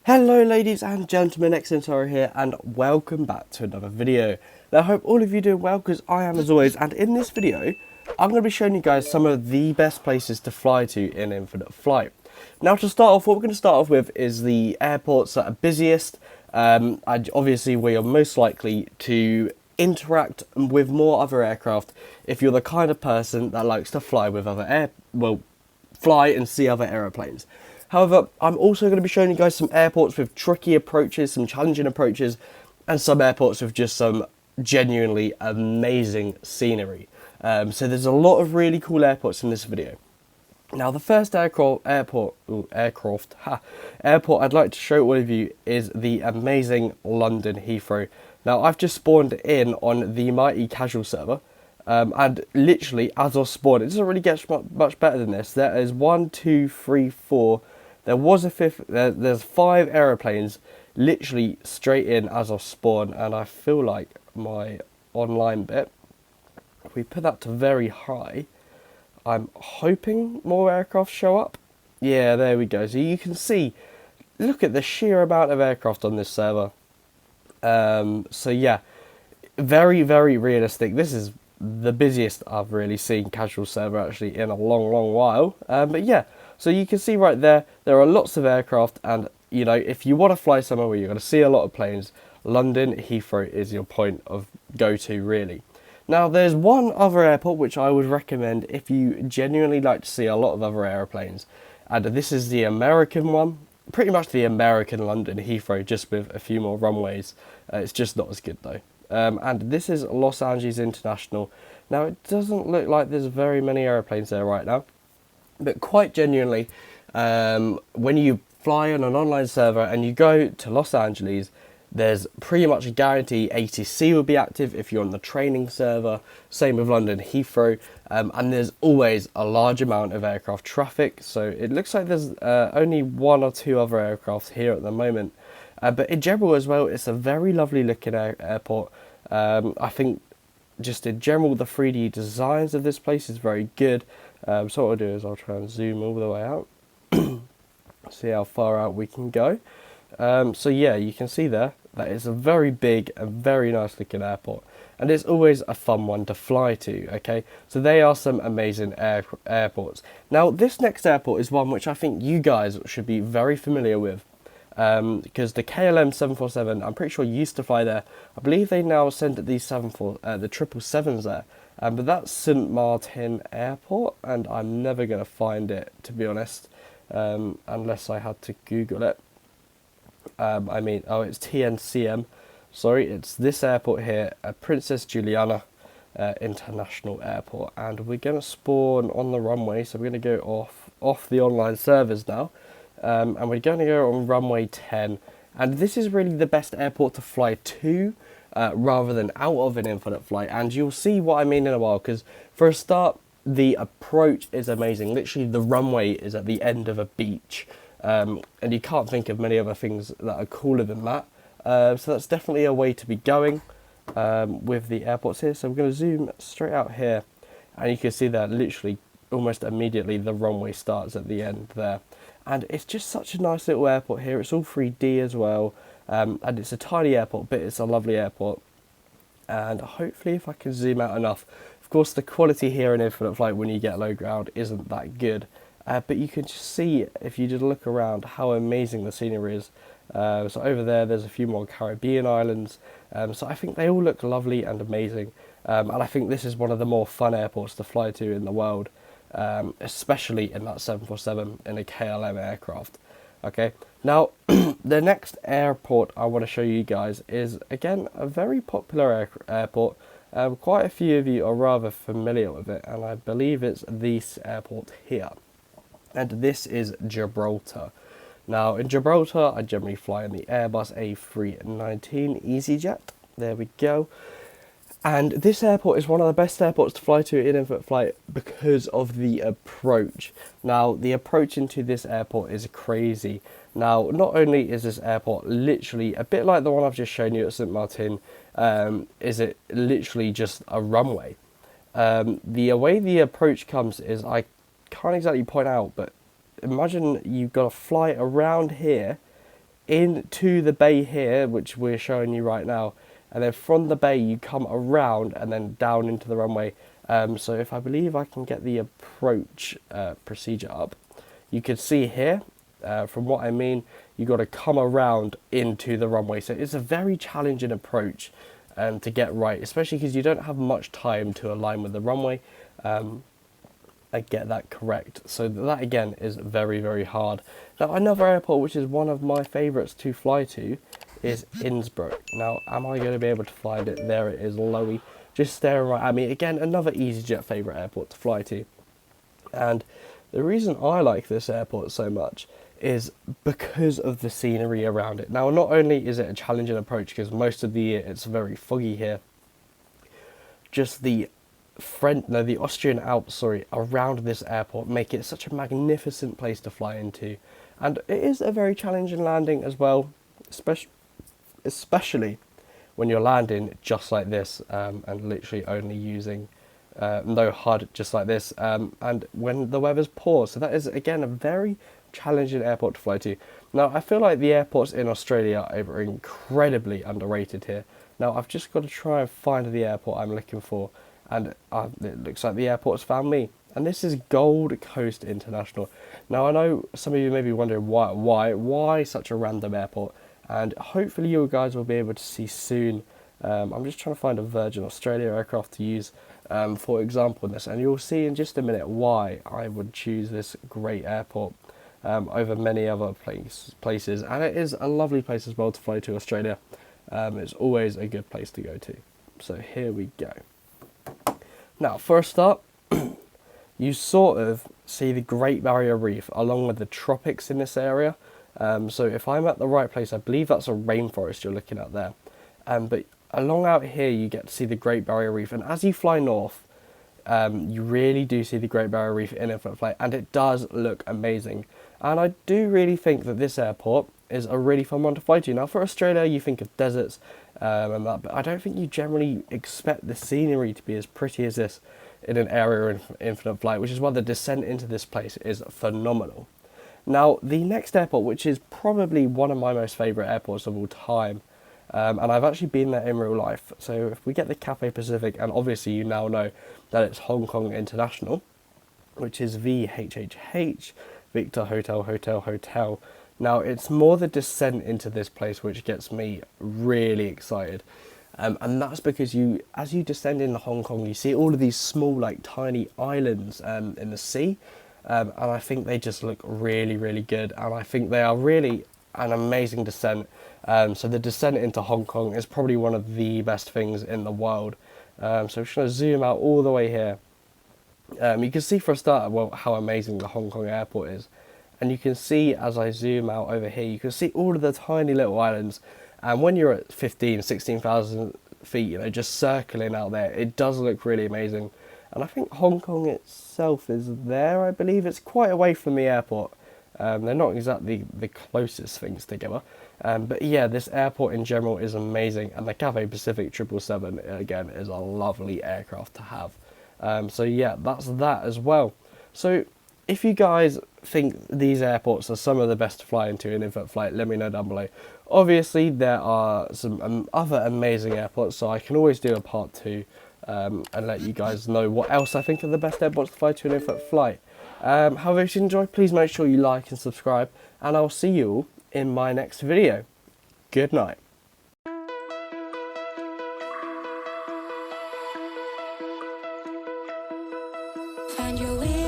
Hello ladies and gentlemen, Xentaro here and welcome back to another video. Now I hope all of you doing well because I am as always, and in this video I'm going to be showing you guys some of the best places to fly to in infinite flight. Now to start off, what we're going to start off with is the airports that are busiest, and obviously where you're most likely to interact with more other aircraft if you're the kind of person that likes to fly with other fly and see other aeroplanes. However, I'm also going to be showing you guys some airports with tricky approaches, some challenging approaches, and some airports with just some genuinely amazing scenery. So there's a lot of really cool airports in this video. Now the first airport I'd like to show all of you is the amazing London Heathrow. Now I've just spawned in on the mighty casual server. And literally, as I spawned, it doesn't really get much better than this. There is 1, 2, 3, 4. There was a fifth. There's 5 aeroplanes literally straight in as I spawn. And I feel like my online bit, if we put that to very high, I'm hoping more aircraft show up. Yeah, there we go. So you can see, look at the sheer amount of aircraft on this server. So yeah, very, very realistic. This is the busiest I've really seen casual server actually in a long while. But yeah, so you can see right there are lots of aircraft, and you know, if you want to fly somewhere where you're going to see a lot of planes, London Heathrow is your point of go-to really. Now there's one other airport which I would recommend if you genuinely like to see a lot of other aeroplanes, and this is the American one, pretty much the American London Heathrow, just with a few more runways. It's just not as good though. And this is Los Angeles International. Now it doesn't look like there's very many aeroplanes there right now, but quite genuinely, when you fly on an online server and you go to Los Angeles, there's pretty much a guarantee ATC will be active if you're on the training server. Same with London Heathrow, and there's always a large amount of aircraft traffic. So it looks like there's only 1 or 2 other aircraft here at the moment. But in general as well, it's a very lovely looking airport. I think just in general, the 3D designs of this place is very good. So what I'll do is I'll try and zoom all the way out. See how far out we can go. So yeah, you can see there that it's a very big and very nice looking airport. And it's always a fun one to fly to, okay? So they are some amazing airports. Now, this next airport is one which I think you guys should be very familiar with. Because the KLM 747, I'm pretty sure used to fly there. I believe they now send these the 777s there. But that's St. Martin Airport, and I'm never going to find it, to be honest, unless I had to Google it. It's TNCM. Sorry, it's this airport here, Princess Juliana International Airport. And we're going to spawn on the runway, so we're going to go off the online servers now. And we're going to go on runway 10, and this is really the best airport to fly to rather than out of an infinite flight, and you'll see what I mean in a while, because for a start the approach is amazing. Literally the runway is at the end of a beach, and you can't think of many other things that are cooler than that. So that's definitely a way to be going with the airports here. So we're going to zoom straight out here, and you can see that literally almost immediately the runway starts at the end there. And it's just such a nice little airport here. It's all 3D as well. And it's a tiny airport, but it's a lovely airport. And hopefully if I can zoom out enough. Of course, the quality here in infinite flight when you get low ground isn't that good. But you can just see, if you just look around, how amazing the scenery is. So over there's a few more Caribbean islands. So I think they all look lovely and amazing. And I think this is one of the more fun airports to fly to in the world. Especially in that 747 in a KLM aircraft. Okay, now the next airport I want to show you guys is again a very popular airport. Quite a few of you are rather familiar with it, and I believe it's this airport here, and this is Gibraltar. Now in Gibraltar I generally fly in the Airbus A319 EasyJet. There we go. And this airport is one of the best airports to fly to in infinite flight because of the approach. Now, the approach into this airport is crazy. Now, not only is this airport literally a bit like the one I've just shown you at St. Martin, is it literally just a runway. The way the approach comes is, I can't exactly point out, but imagine you've got to fly around here into the bay here, which we're showing you right now, and then from the bay you come around and then down into the runway. So if I believe I can get the approach procedure up, you can see here, from what I mean, you got to come around into the runway. So it's a very challenging approach to get right, especially because you don't have much time to align with the runway and get that correct. So that again is very, very hard. Now another airport which is one of my favourites to fly to is Innsbruck. Now am I going to be able to find it? There it is, Lowy, just staring right at me. Again, another EasyJet favourite airport to fly to. And the reason I like this airport so much is because of the scenery around it. Now, not only is it a challenging approach because most of the year it's very foggy here, just the Austrian Alps, around this airport make it such a magnificent place to fly into. And it is a very challenging landing as well, especially when you're landing just like this and literally only using no HUD, just like this, and when the weather's poor. So that is again a very challenging airport to fly to. Now I feel like the airports in Australia are incredibly underrated here. Now I've just got to try and find the airport I'm looking for, and it looks like the airport's found me, and this is Gold Coast International. Now I know some of you may be wondering why such a random airport, and hopefully you guys will be able to see soon. I'm just trying to find a Virgin Australia aircraft to use for example in this, and you'll see in just a minute why I would choose this great airport over many other places, and it is a lovely place as well to fly to, Australia. It's always a good place to go to. So here we go. Now for a start, you sort of see the Great Barrier Reef along with the tropics in this area. So if I'm at the right place, I believe that's a rainforest you're looking at there. But along out here you get to see the Great Barrier Reef, and as you fly north, you really do see the Great Barrier Reef in infant flight, and it does look amazing. And I do really think that this airport is a really fun one to fly to. Now for Australia you think of deserts and that, but I don't think you generally expect the scenery to be as pretty as this in an area in infinite flight, which is why the descent into this place is phenomenal. Now the next airport, which is probably one of my most favourite airports of all time, and I've actually been there in real life. So if we get the Cathay Pacific, and obviously you now know that it's Hong Kong International, which is VHHH, Victor Hotel Hotel Hotel. Now it's more the descent into this place which gets me really excited. And that's because as you descend into Hong Kong, you see all of these small, like tiny islands in the sea. And I think they just look really, really good. And I think they are really an amazing descent. So the descent into Hong Kong is probably one of the best things in the world. So I'm just going to zoom out all the way here. You can see for a start, well, how amazing the Hong Kong airport is. And you can see as I zoom out over here, you can see all of the tiny little islands. And when you're at 16,000 feet, just circling out there, it does look really amazing. And I think Hong Kong itself is there. I believe it's quite away from the airport. They're not exactly the closest things together. But yeah, this airport in general is amazing. And the Cathay Pacific 777, again, is a lovely aircraft to have. So yeah, that's that as well. So if you guys think these airports are some of the best to fly into in infant flight, let me know down below. Obviously, there are some other amazing airports, so I can always do a part 2 and let you guys know what else I think are the best airports to fly to in infant flight. However, if you enjoyed, please make sure you like and subscribe, and I'll see you all in my next video. Good night. Find your way.